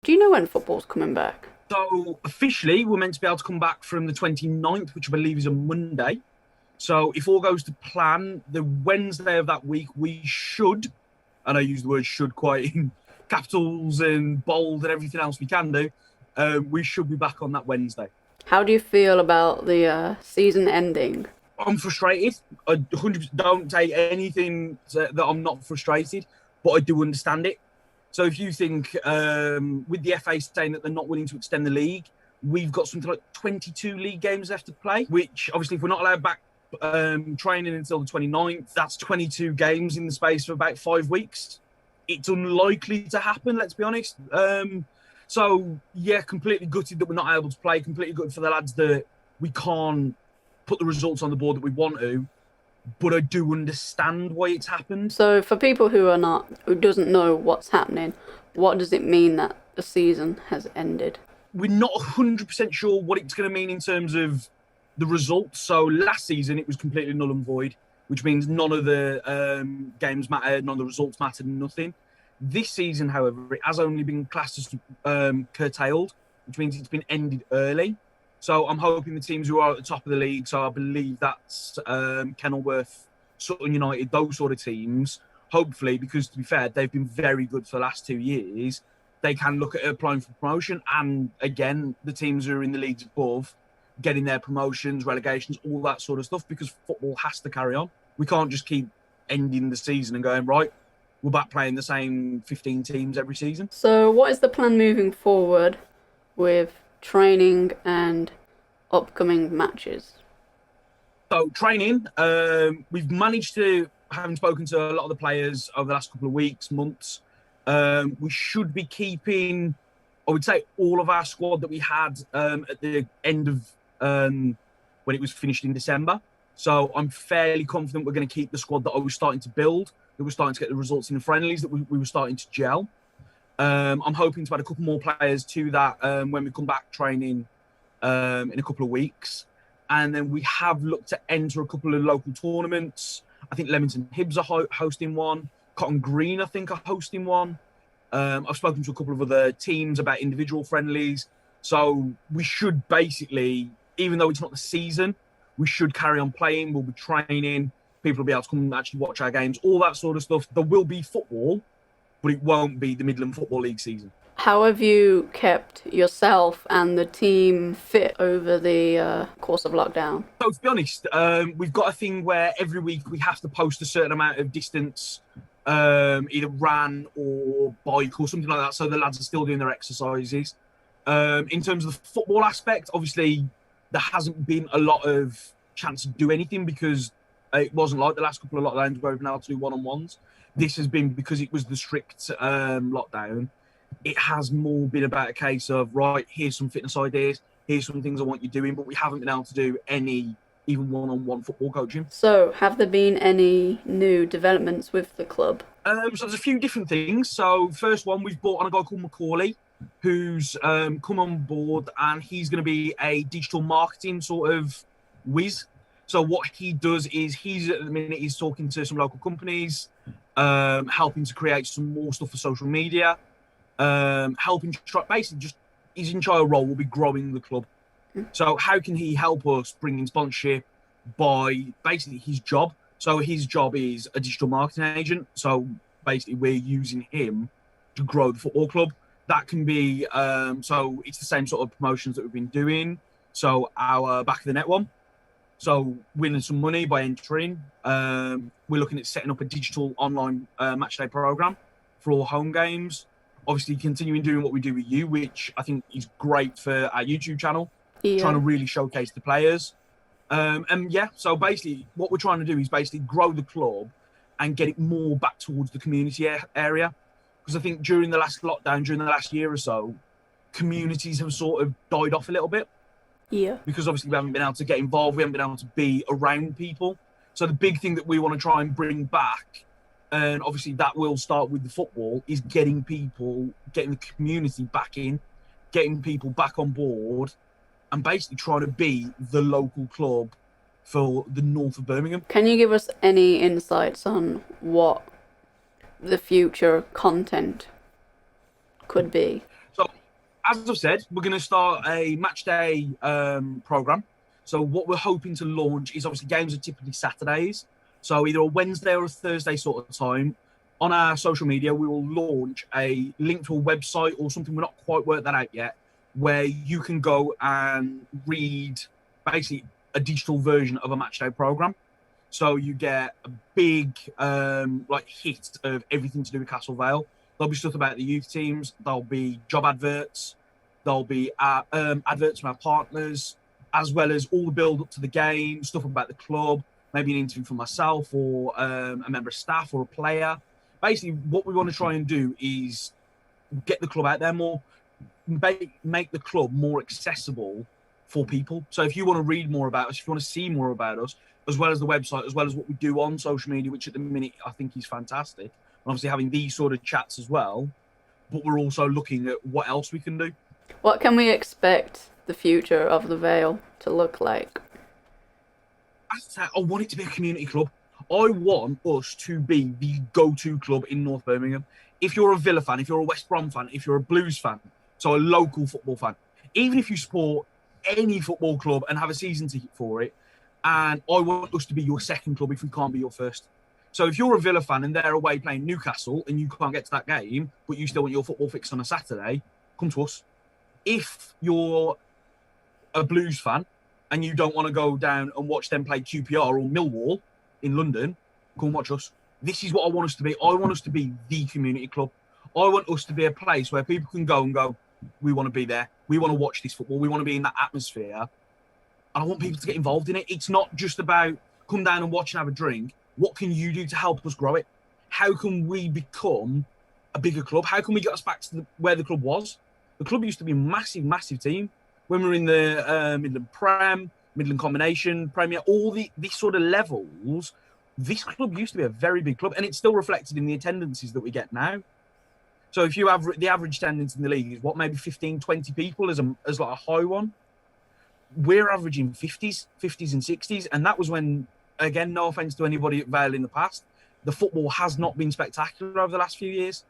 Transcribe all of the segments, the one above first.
Do you know when football's coming back? So officially, we're meant to be able to come back from the 29th, which I believe is a Monday. So if all goes to plan, the Wednesday of that week, we should, and I use the word should quite in capitals and bold and everything else we can do, we should be back on that Wednesday. How do you feel about the season ending? I'm frustrated. I 100% don't take anything that I'm not frustrated, but I do understand it. So if you think with the FA saying that they're not willing to extend the league, we've got something like 22 league games left to play, which obviously if we're not allowed back training until the 29th, that's 22 games in the space of about 5 weeks. It's unlikely to happen, let's be honest. So yeah, completely gutted that we're not able to play, completely gutted for the lads that we can't put the results on the board that we want to, but I do understand why it's happened. So for people who doesn't know what's happening, what does it mean that the season has ended? We're not 100% sure what it's going to mean in terms of the results. So last season it was completely null and void, which means none of the games mattered, none of the results mattered, nothing. This season, however, it has only been classed as curtailed, which means it's been ended early. So I'm hoping the teams who are at the top of the league, so I believe that's Kenilworth, Sutton United, those sort of teams, hopefully, because to be fair, they've been very good for the last 2 years, they can look at applying for promotion. And again, the teams who are in the leagues above, getting their promotions, relegations, all that sort of stuff, because football has to carry on. We can't just keep ending the season and going, right, we're back playing the same 15 teams every season. So what is the plan moving forward with training and upcoming matches? So training, we've managed to, having spoken to a lot of the players over the last couple of weeks, months, we should be keeping, I would say, all of our squad that we had at the end of when it was finished in December. So I'm fairly confident we're going to keep the squad that I was starting to build, that was starting to get the results in the friendlies, that we were starting to gel. I'm hoping to add a couple more players to that when we come back training in a couple of weeks. And then we have looked to enter a couple of local tournaments. I think Leamington Hibs are hosting one. Cotton Green, I think, are hosting one. I've spoken to a couple of other teams about individual friendlies. So we should basically, even though it's not the season, we should carry on playing. We'll be training. People will be able to come and actually watch our games, all that sort of stuff. There will be football, but it won't be the Midland Football League season. How have you kept yourself and the team fit over the course of lockdown? So to be honest, we've got a thing where every week we have to post a certain amount of distance, either ran or bike or something like that, so the lads are still doing their exercises. In terms of the football aspect, obviously there hasn't been a lot of chance to do anything because it wasn't like the last couple of lockdowns where we've been able to do one-on-ones. This has been because it was the strict lockdown. It has more been about a case of, right, here's some fitness ideas, here's some things I want you doing, but we haven't been able to do any even one-on-one football coaching. So have there been any new developments with the club? So there's a few different things. So first one, we've brought on a guy called Macaulay, who's come on board, and he's going to be a digital marketing sort of whiz. So what he does is at the minute he's talking to some local companies, helping to create some more stuff for social media, helping basically just his entire role will be growing the club. So how can he help us bring in sponsorship by basically his job? So his job is a digital marketing agent. So basically we're using him to grow the football club. That can be, so it's the same sort of promotions that we've been doing. So our back of the net one. So winning some money by entering. We're looking at setting up a digital online matchday program for all home games. Obviously continuing doing what we do with you, which I think is great for our YouTube channel. Yeah. Trying to really showcase the players. And yeah, so basically what we're trying to do is basically grow the club and get it more back towards the community area. Because I think during the last lockdown, during the last year or so, communities have sort of died off a little bit. Yeah. Because obviously we haven't been able to get involved, we haven't been able to be around people. So the big thing that we want to try and bring back, and obviously that will start with the football, is getting the community back in, getting people back on board, and basically trying to be the local club for the north of Birmingham. Can you give us any insights on what the future content could be? So as I've said, we're going to start a match day program. So what we're hoping to launch is obviously games are typically Saturdays. So either a Wednesday or a Thursday sort of time. On our social media, we will launch a link to a website or something. We're not quite worked that out yet, where you can go and read basically a digital version of a match day program. So you get a big like hit of everything to do with Castle Vale. There'll be stuff about the youth teams. There'll be job adverts. There'll be adverts from our partners, as well as all the build up to the game, stuff about the club, maybe an interview from myself or a member of staff or a player. Basically, what we want to try and do is get the club out there more, make the club more accessible for people. So if you want to read more about us, if you want to see more about us, as well as the website, as well as what we do on social media, which at the minute I think is fantastic, and obviously having these sort of chats as well, but we're also looking at what else we can do. What can we expect the future of the Vale to look like? I want it to be a community club. I want us to be the go-to club in North Birmingham. If you're a Villa fan, if you're a West Brom fan, if you're a Blues fan, so a local football fan, even if you support any football club and have a season ticket for it, and I want us to be your second club if we can't be your first. So if you're a Villa fan and they're away playing Newcastle and you can't get to that game, but you still want your football fix on a Saturday, come to us. If you're a Blues fan and you don't want to go down and watch them play QPR or Millwall in London, come watch us. This is what I want us to be. I want us to be the community club. I want us to be a place where people can go and go, we want to be there. We want to watch this football. We want to be in that atmosphere. And I want people to get involved in it. It's not just about come down and watch and have a drink. What can you do to help us grow it? How can we become a bigger club? How can we get us back to where the club was? The club used to be a massive, massive team. When we were in the Midland Prem, Midland Combination, Premier, all these sort of levels, this club used to be a very big club, and it's still reflected in the attendances that we get now. So if you have the average attendance in the league is what, maybe 15, 20 people as like a high one. We're averaging 50s and 60s, and that was when, again, no offence to anybody at Vale in the past, the football has not been spectacular over the last few years.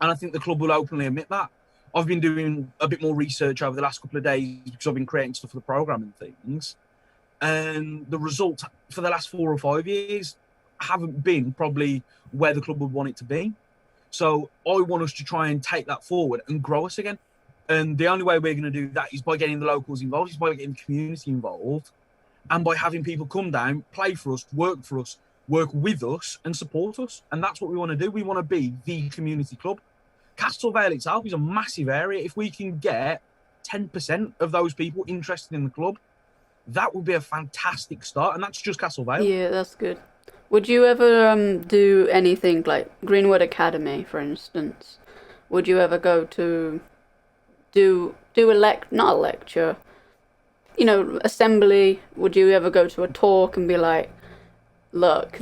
And I think the club will openly admit that. I've been doing a bit more research over the last couple of days because I've been creating stuff for the programme and things. And the results for the last 4 or 5 years haven't been probably where the club would want it to be. So I want us to try and take that forward and grow us again. And the only way we're going to do that is by getting the locals involved, is by getting the community involved, and by having people come down, play for us, work with us, and support us. And that's what we want to do. We want to be the community club. Castle Vale itself is a massive area. If we can get 10% of those people interested in the club, that would be a fantastic start. And that's just Castle Vale. Yeah, that's good. Would you ever do anything like Greenwood Academy, for instance? Would you ever go to do not a lecture, assembly? Would you ever go to a talk and be like, look,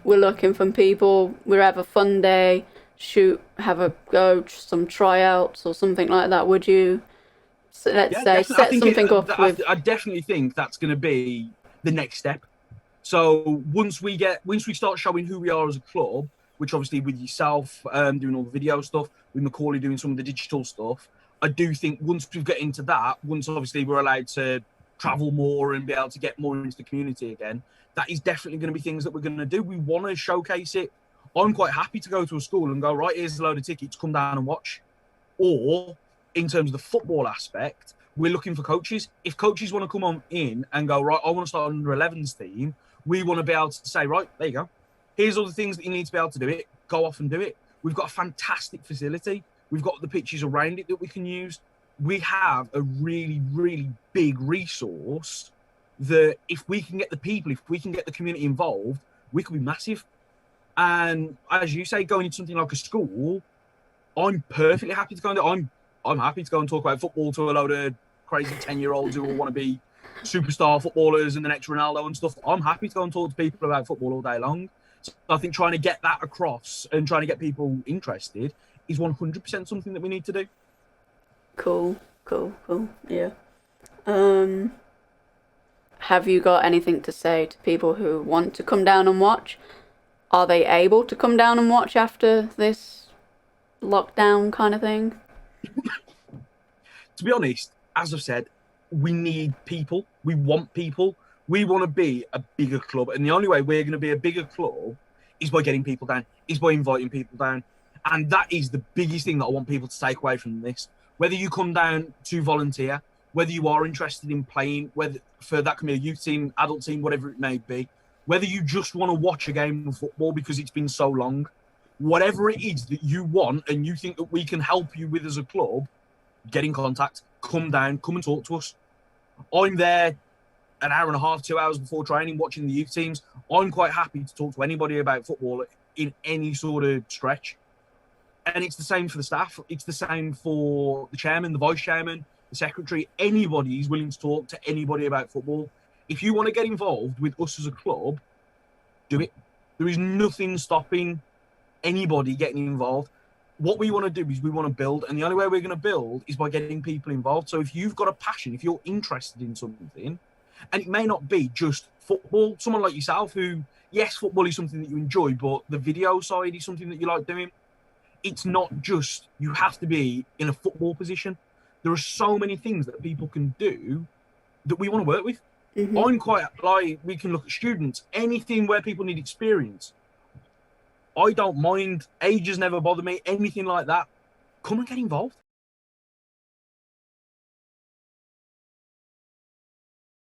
we're looking for people, we have a fun day, some tryouts or something like that? Would you, set something up with... I definitely think that's going to be the next step. So once we start showing who we are as a club, which obviously with yourself doing all the video stuff, with Macaulay doing some of the digital stuff, I do think once we get into that, once obviously we're allowed to travel more and be able to get more into the community again, that is definitely going to be things that we're going to do. We want to showcase it. I'm quite happy to go to a school and go, right, here's a load of tickets, come down and watch. Or in terms of the football aspect, we're looking for coaches. If coaches want to come on in and go, right, I want to start an under-11s team, we want to be able to say, right, there you go. Here's all the things that you need to be able to do it. Go off and do it. We've got a fantastic facility. We've got the pitches around it that we can use. We have a really, really big resource that if we can get the people, if we can get the community involved, we could be massive. And as you say, going into something like a school, I'm perfectly happy to go and I'm happy to go and talk about football to a load of crazy 10-year-olds who all want to be superstar footballers and the next Ronaldo and stuff. I'm happy to go and talk to people about football all day long. So I think trying to get that across and trying to get people interested is 100% something that we need to do. Cool. Yeah. Have you got anything to say to people who want to come down and watch? Are they able to come down and watch after this lockdown kind of thing? to be honest, as I've said, we need people. We want people. We want to be a bigger club. And the only way we're going to be a bigger club is by getting people down, is by inviting people down. And that is the biggest thing that I want people to take away from this. Whether you come down to volunteer, whether you are interested in playing, whether for that can be a youth team, adult team, whatever it may be, whether you just want to watch a game of football because it's been so long, whatever it is that you want and you think that we can help you with as a club, get in contact, come down, come and talk to us. I'm there an hour and a half, 2 hours before training, watching the youth teams. I'm quite happy to talk to anybody about football in any sort of stretch. And it's the same for the staff. It's the same for the chairman, the vice chairman, the secretary. Anybody is willing to talk to anybody about football. If you want to get involved with us as a club, do it. There is nothing stopping anybody getting involved. What we want to do is we want to build, and the only way we're going to build is by getting people involved. So if you've got a passion, if you're interested in something, and it may not be just football, someone like yourself who, yes, football is something that you enjoy, but the video side is something that you like doing. It's not just, you have to be in a football position. There are so many things that people can do that we want to work with. Mm-hmm. I'm quite like, we can look at students, anything where people need experience. I don't mind. Age has never bothered me, anything like that. Come and get involved.